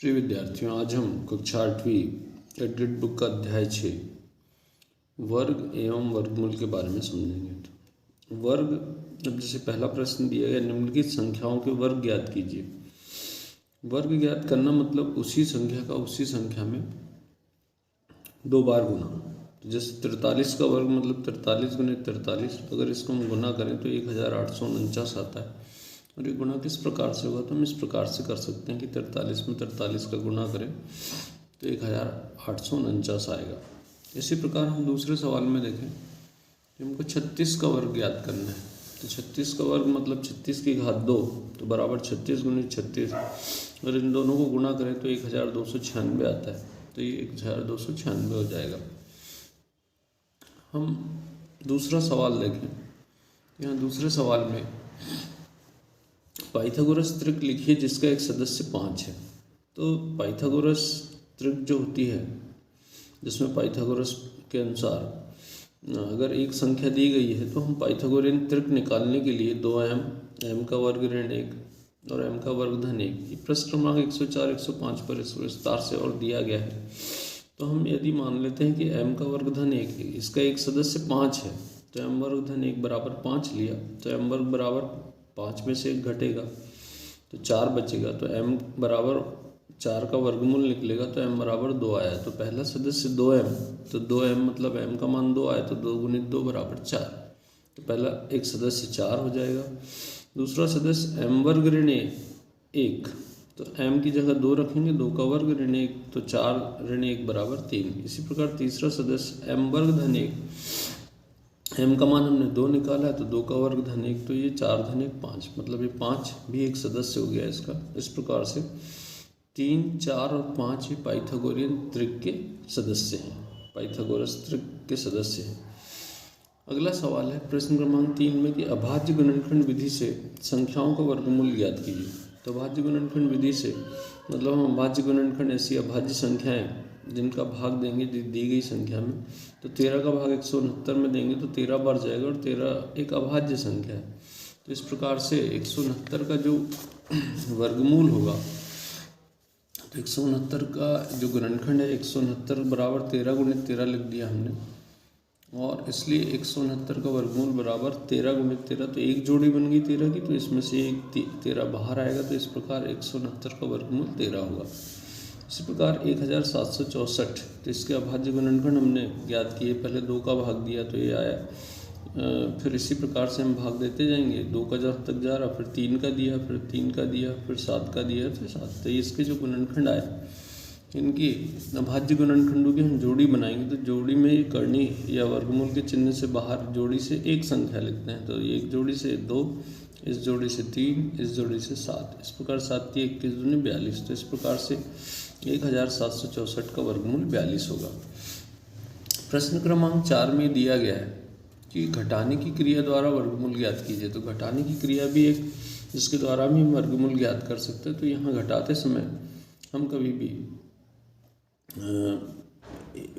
प्रिय विद्यार्थियों, आज हम कक्षा 8वीं एडग्रेड बुक का अध्याय 6 वर्ग एवं वर्गमूल के बारे में समझेंगे। तो वर्ग, अब जैसे पहला प्रश्न दिया गया, निम्नलिखित संख्याओं के वर्ग ज्ञात कीजिए। वर्ग ज्ञात करना मतलब उसी संख्या का उसी संख्या में दो बार गुना। तो जैसे 43 का वर्ग मतलब 43 गुणित 43, अगर इसको हम गुना करें तो 1849 आता है। और ये गुणा किस प्रकार से होगा, तो हम इस प्रकार से कर सकते हैं कि 43 में 43 का गुणा करें तो 1849 आएगा। इसी प्रकार हम दूसरे सवाल में देखें कि हमको 36 का वर्ग ज्ञात करना है। तो 36 का वर्ग मतलब 36 की घात 2 तो बराबर 36 गुणित 36, और इन दोनों को गुणा करें तो 1296 आता है। तो ये 1296 हो जाएगा। हम दूसरा सवाल देखें। यहाँ दूसरे सवाल में पाइथागोरस त्रिक लिखिए जिसका एक सदस्य 5 है। तो पाइथागोरस त्रिक जो होती है, जिसमें पाइथागोरस के अनुसार अगर एक संख्या दी गई है तो हम पाइथागोरियन त्रिक निकालने के लिए 2m, m का वर्ग ऋण 1 और m का वर्ग धन 1, प्रश्न क्रमांक 104, 105 पर इस विस्तार से और दिया गया है। तो हम यदि मान लेते हैं कि m का वर्ग धन 1 है, इसका एक सदस्य 5 है, तो m वर्ग धन 1 बराबर 5 लिया तो m वर्ग बराबर 5 में से 1 घटेगा तो 4 बचेगा। तो m बराबर 4 का वर्गमूल निकलेगा तो m बराबर 2 आया। तो पहला सदस्य 2m, तो 2m मतलब m का मान 2 आया तो 2 गुणित 2 बराबर 4। तो पहला एक सदस्य 4 हो जाएगा। दूसरा सदस्य m वर्ग ऋण 1, तो m की जगह 2 रखेंगे, 2 का वर्ग ऋण 1 तो 4 ऋण 1 बराबर 3। इसी प्रकार तीसरा सदस्य m वर्ग धन 1, m का मान हमने 2 निकाला है तो 2 का वर्ग धन 1, तो ये 4 धन 1 5, मतलब ये 5 भी एक सदस्य हो गया इसका। इस प्रकार से 3, 4 और 5 ये पाइथागोरियन त्रिक के सदस्य हैं, पाइथागोरस त्रिक के सदस्य हैं। अगला सवाल है प्रश्न क्रमांक 3 में कि अभाज्य गुणनखंड विधि से संख्याओं का वर्गमूल ज्ञात कीजिए। तो अभाज्य गुणनखंड विधि से मतलब हम अभाज्य गुणनखंड ऐसी अभाज्य संख्याएं जिनका भाग देंगे दी गई संख्या में, तो 13 का भाग 169 में देंगे तो 13 बढ़ जाएगा और 13 एक अभाज्य संख्या है। तो इस प्रकार से 169 का जो वर्गमूल होगा, तो 169 का जो गुणनखंड है 169 बराबर 13 गुणित 13 लिख दिया हमने, और इसलिए 169 का वर्गमूल बराबर 13 गुणित 13, तो एक जोड़ी बन गई 13 की, तो इसमें से एक 13 बाहर आएगा। तो इस प्रकार 169 का वर्गमूल 13 होगा। इसी प्रकार 1764, तो इसके अभाज्य गुणनखंड हमने ज्ञात किए, पहले 2 का भाग दिया तो ये आया। फिर इसी प्रकार से हम भाग देते जाएंगे, 2 का जहाँ तक जा रहा, फिर 3 का दिया, फिर 3 का दिया, फिर 7 का दिया, फिर 7। तो इसके जो गुणनखंड आए, इनकी अभाज्य गुणनखंडों की हम जोड़ी बनाएंगे। तो जोड़ी में करनी या वर्गमूल के चिन्ह से बाहर जोड़ी से एक संख्या लिखते हैं। तो एक जोड़ी से 2, इस जोड़ी से 3, इस जोड़ी से 7। इस प्रकार 7 की 21 दूनी 42। तो इस प्रकार से 1764 का वर्गमूल 42 होगा। प्रश्न क्रमांक 4 में दिया गया है कि घटाने की क्रिया द्वारा वर्गमूल ज्ञात कीजिए। तो घटाने की क्रिया भी एक जिसके द्वारा भी हम वर्गमूल ज्ञात कर सकते हैं। तो यहाँ घटाते समय हम कभी भी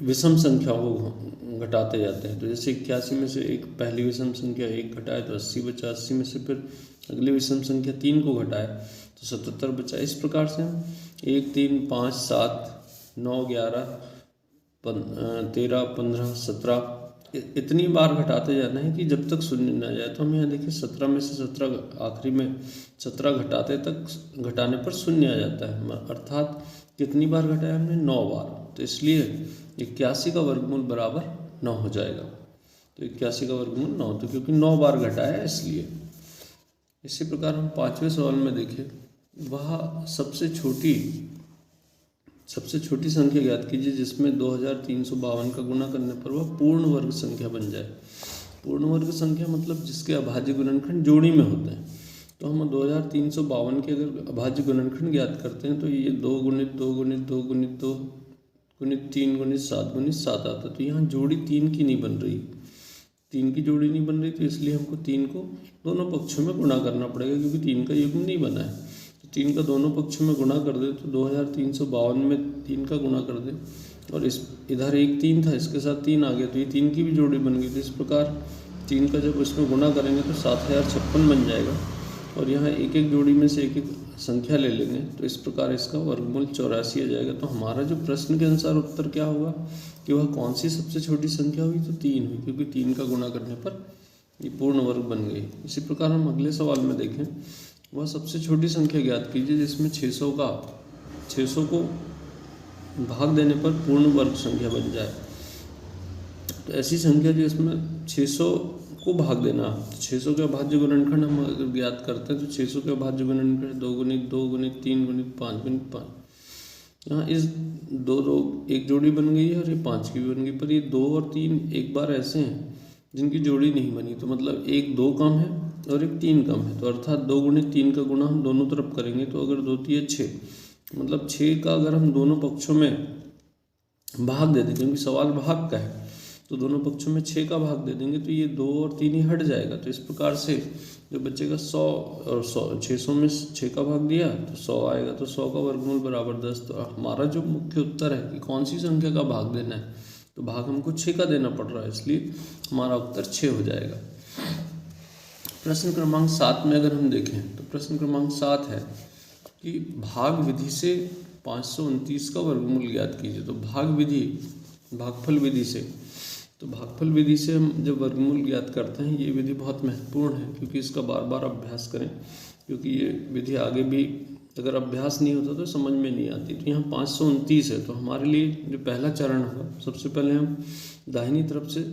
विषम संख्याओं को घटाते जाते हैं। तो जैसे 81 में से एक पहली विषम संख्या 1 घटाए तो 80 बचा, 80 में से फिर अगली विषम संख्या 3 को घटाए तो 77 बचा। इस प्रकार से हम 1, 3, 5, 7, 9, 11, 13, 15, 17 इतनी बार घटाते जाना है कि जब तक शून्य न जाए। तो हम यहाँ देखिए 17 में से 17 आखिरी में 17 घटाने पर शून्य आ जाता है, अर्थात कितनी बार घटाया हमने? 9 बार। तो इसलिए 81 का वर्गमूल बराबर 9 हो जाएगा। तो 81 का वर्गमूल 9, तो क्योंकि 9 बार घटाया इसलिए। इसी प्रकार हम 5वें सवाल में देखें, वह सबसे छोटी संख्या ज्ञात कीजिए जिसमें 2352 का गुणा करने पर वह पूर्ण वर्ग संख्या बन जाए। पूर्ण वर्ग संख्या मतलब जिसके अभाज्य गुणनखंड जोड़ी में होते हैं। तो हम 2352 के अगर अभाज्य गुणनखंड ज्ञात करते हैं तो ये 2 गुणित 2 गुणित 2 गुणित 2 गुणित 3 गुणित 7 आता। तो यहाँ जोड़ी 3 की नहीं बन रही, 3 की जोड़ी नहीं बन रही, तो इसलिए हमको 3 को दोनों पक्षों में गुणा करना पड़ेगा, क्योंकि 3 का युग्म नहीं बना है। तो 3 का दोनों पक्षों में गुणा कर दे तो 2352 में 3 का गुणा कर दे, और इस इधर एक 3 था, इसके साथ 3 आ गया तो ये 3 की भी जोड़ी बन गई। तो इस प्रकार 3 का जब इसमें गुणा करेंगे तो 7056 बन जाएगा। और यहाँ एक एक जोड़ी में से एक एक संख्या ले लेंगे तो इस प्रकार इसका वर्गमूल 84 आ जाएगा। तो हमारा जो प्रश्न के अनुसार उत्तर क्या होगा कि वह कौन सी सबसे छोटी संख्या हुई, तो 3 हुई, क्योंकि 3 का गुणा करने पर ये पूर्ण वर्ग बन गई। इसी प्रकार हम अगले सवाल में देखें, वह सबसे छोटी संख्या ज्ञात कीजिए जिसमें 600 को भाग देने पर पूर्ण वर्ग संख्या बन जाए। तो ऐसी संख्या जिसमें 600 को भाग देना, तो 600 का भाज्य गुणनखंड हम अगर ज्ञात करते हैं तो 600 का भाज्य गुणनखंड 2 गुणित 2 गुणित 3 गुणित 5 गुणित 5। यहाँ इस 2 एक जोड़ी बन गई है और ये 5 की भी बन गई, पर ये 2 और 3 एक बार ऐसे हैं जिनकी जोड़ी नहीं बनी। तो मतलब एक 2 कम है और एक 3 कम है, तो अर्थात 2 गुणित 3 का गुणा हम दोनों तरफ करेंगे। तो अगर 2 3 6, मतलब 6 का अगर हम दोनों पक्षों में भाग दे दें, क्योंकि सवाल भाग का है, तो दोनों पक्षों में 6 का भाग दे देंगे तो ये 2 और 3 ही हट जाएगा। तो इस प्रकार से जो बचेगा 100 और 100, 600 में 6 का भाग दिया तो 100 आएगा, तो 100 का वर्गमूल बराबर 10। तो हमारा जो मुख्य उत्तर है कि कौन सी संख्या का भाग देना है, तो भाग हमको 6 का देना पड़ रहा है, इसलिए हमारा उत्तर 6 हो जाएगा। प्रश्न क्रमांक 7 में अगर हम देखें तो प्रश्न क्रमांक 7 है कि भाग विधि से 529 का वर्गमूल ज्ञात कीजिए। तो भागफल विधि से, तो भागफल विधि से हम जब वर्गमूल ज्ञात करते हैं, ये विधि बहुत महत्वपूर्ण है, क्योंकि इसका बार बार अभ्यास करें, क्योंकि ये विधि आगे भी अगर अभ्यास नहीं होता तो समझ में नहीं आती। तो यहाँ 529 है, तो हमारे लिए जो पहला चरण होगा, सबसे पहले हम दाहिनी तरफ से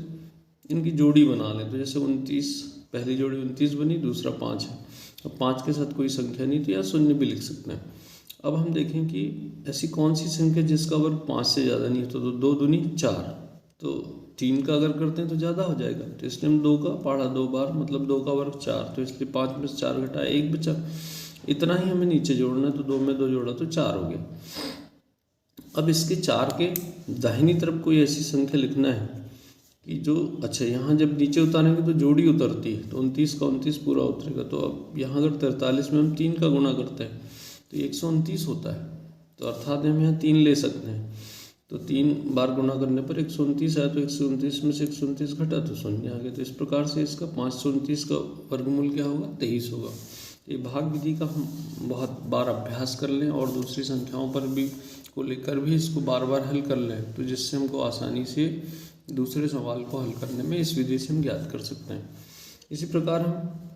इनकी जोड़ी बना लें। तो जैसे 29, पहली जोड़ी 29 बनी, दूसरा 5 है। अब 5 के साथ कोई संख्या नहीं, तो या शून्य भी लिख सकते हैं। अब हम देखें कि ऐसी कौन सी संख्या जिसका वर्ग 5 से ज़्यादा नहीं होता। तो 2 दूनी 4, तो 3 का अगर करते हैं तो ज़्यादा हो जाएगा, तो इसलिए हम 2 का पढ़ा 2 बार, मतलब 2 का वर्ग 4, तो इसलिए 5 में से 4 घटाया 1 बचा। इतना ही हमें नीचे जोड़ना है, तो 2 में 2 जोड़ा तो 4 हो गया। अब इसके 4 के दाहिनी तरफ कोई ऐसी संख्या लिखना है कि जो, अच्छा यहाँ जब नीचे उतारेंगे तो जोड़ी उतरती है, तो 29 का 29 पूरा उतरेगा। तो अब यहाँ अगर 43 में हम 3 का गुणा करते हैं तो 129 होता है, तो अर्थात हम यहाँ 3 ले सकते हैं। तो 3 बार गुणा करने पर 129 आया, तो 129 में से 129 घटा तो शून्य आ गया। तो इस प्रकार से इसका 529 का वर्गमूल क्या होगा, 23 होगा। ये भाग विधि का हम बहुत बार अभ्यास कर लें और दूसरी संख्याओं पर भी को लेकर भी इसको बार बार हल कर लें, तो जिससे हमको आसानी से दूसरे सवाल को हल करने में इस विधि से हम ज्ञात कर सकते हैं। इसी प्रकार हम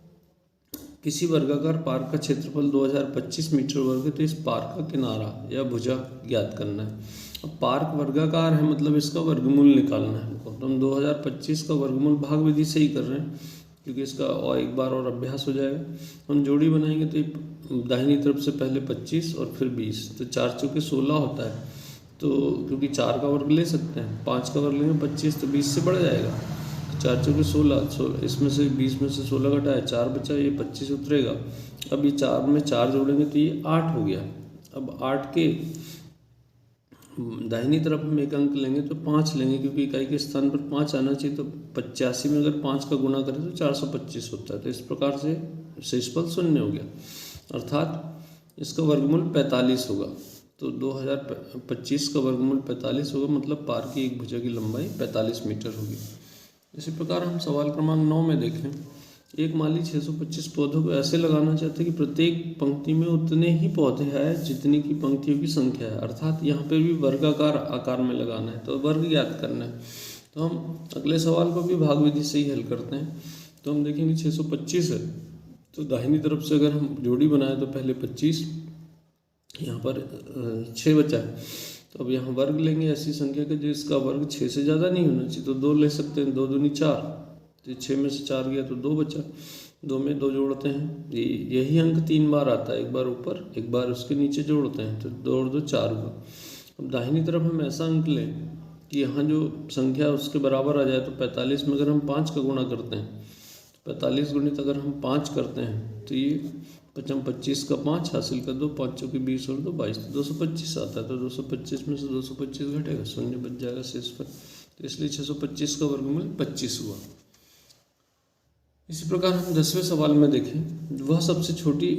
किसी वर्गाकार पार्क का क्षेत्रफल 2025 मीटर वर्ग है, तो इस पार्क का किनारा या भुजा ज्ञात करना है। अब पार्क वर्गाकार है, मतलब इसका वर्गमूल निकालना है हमको। तो हम 2025 का वर्गमूल भाग विधि से ही कर रहे हैं, क्योंकि इसका और एक बार और अभ्यास हो जाएगा। हम जोड़ी बनाएंगे तो दाहिनी तरफ से पहले 25 और फिर 20, तो 4 चौके 16 होता है। तो क्योंकि 4 का वर्ग ले सकते हैं, 5 का वर्ग लेंगे 25, तो 20 से बढ़ जाएगा। 4 चौके 16, इसमें से 20 में से 16 घटाया 4 बचा, ये 25 उतरेगा। अब ये 4 में 4 जोड़ेंगे तो ये 8 हो गया। अब 8 के दाहिनी तरफ हम एक अंक लेंगे तो 5 लेंगे, क्योंकि इकाई के स्थान पर 5 आना चाहिए। तो 85 में अगर 5 का गुणा करें तो 425 होता है। तो इस प्रकार से शेषफल 0 हो गया, अर्थात इसका वर्गमूल 45 होगा। तो 2025 का वर्गमूल 45 होगा, मतलब पार्क की एक भुजा की लंबाई 45 मीटर होगी। इसी प्रकार हम सवाल क्रमांक 9 में देखें, एक माली 625 पौधों को ऐसे लगाना चाहते हैं कि प्रत्येक पंक्ति में उतने ही पौधे आए जितनी की पंक्तियों की संख्या है, अर्थात यहाँ पे भी वर्गाकार आकार में लगाना है, तो वर्ग ज्ञात करना है। तो हम अगले सवाल को भी भाग विधि से ही हल करते हैं। तो हम देखेंगे 625 है, तो दाहिनी तरफ से अगर हम जोड़ी बनाए तो पहले 25, यहाँ पर 6 बचा है। तो अब यहाँ वर्ग लेंगे ऐसी संख्या का जिसका वर्ग 6 से ज़्यादा नहीं होना चाहिए, तो 2 ले सकते हैं। 2 दूनी 4, तो 6 में से 4 गया तो 2 बचा। 2 में 2 जोड़ते हैं, यही अंक 3 बार आता है, एक बार ऊपर एक बार उसके नीचे जोड़ते हैं, तो 2 और 2 4 हुआ। अब दाहिनी तरफ हम ऐसा अंक लें कि यहाँ जो संख्या उसके बराबर आ जाए। तो 45 में अगर हम 5 का गुणा करते हैं, तो 45 गुणित अगर हम 5 करते हैं तो ये 25 का 5 हासिल कर दो, 5 चौके 20 और 2 22, तो 225 आता है। तो 225 में से 225 घटेगा, शून्य बच जाएगा शेषफल। तो इसलिए 625 का वर्गमूल 25 हुआ। इसी प्रकार हम 10वें सवाल में देखें, वह सबसे छोटी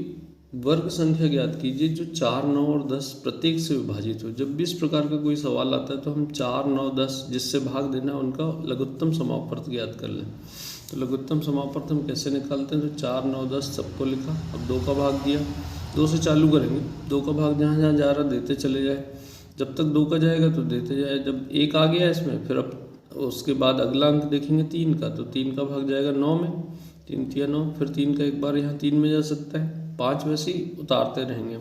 वर्ग संख्या ज्ञात कीजिए जो 4, 9 और 10 प्रत्येक से विभाजित हो। जब भी इस प्रकार का कोई सवाल आता है तो हम 4, 9, 10 जिससे भाग देना है उनका लघुत्तम समापवर्त ज्ञात कर लें। तो लघुत्तम समापवर्त हम कैसे निकालते हैं, तो 4, 9, 10 सबको लिखा, अब 2 का भाग दिया, 2 से चालू करेंगे, 2 का भाग जहाँ जहाँ जा रहा देते चले जाए, जब तक 2 का जाएगा तो देते जाए। जब 1 आ गया इसमें, फिर अब उसके बाद अगला अंक देखेंगे 3 का, तो 3 का भाग जाएगा 9 में, 3 तिया 9, फिर 3 का एक बार यहाँ 3 में जा सकता है, 5 वैसे ही उतारते रहेंगे।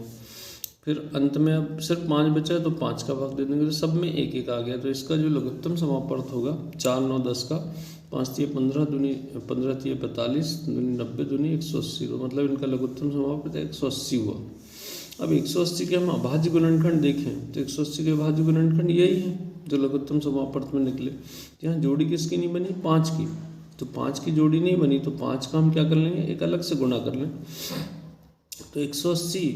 फिर अंत में अब सिर्फ 5 बचा है तो 5 का भाग दे देंगे, तो सब में 1 1 आ गया। तो इसका जो लघुत्तम समापवर्त होगा 4 9 10 का, 5 तिया 15 दूनी 15 तिया 45 दूनी 90 दूनी 180, तो मतलब इनका लघुत्तम समापवर्त 180 हुआ। अब 180 के हम अभाज्य गुणनखंड देखें तो 180 के अभाज्य गुणनखंड यही है जो लघुत्तम समापवर्त में निकले। यहाँ जोड़ी किसकी नहीं बनी? 5 की, तो 5 की जोड़ी नहीं बनी, तो 5 का हम क्या कर लेंगे, एक अलग से गुणा कर लें। तो 180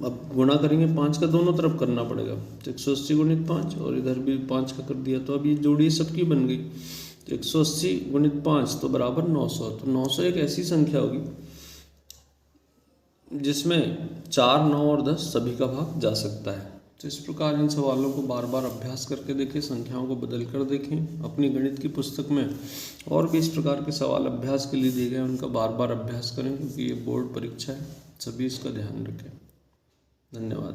अब गुणा करेंगे 5 का दोनों तरफ करना पड़ेगा, तो 180 गुणित 5, और इधर भी 5 का कर दिया, तो अब ये जोड़ी सबकी बन गई। तो 180 गुणित 5 तो बराबर 900। तो 900 एक ऐसी संख्या होगी जिसमें 4 9 और 10 सभी का भाग जा सकता है। तो इस प्रकार इन सवालों को बार बार अभ्यास करके देखें, संख्याओं को बदल कर देखें। अपनी गणित की पुस्तक में और भी इस प्रकार के सवाल अभ्यास के लिए दिए गए, उनका बार बार अभ्यास करें, क्योंकि ये बोर्ड परीक्षा है। सभी इसका ध्यान रखें। धन्यवाद।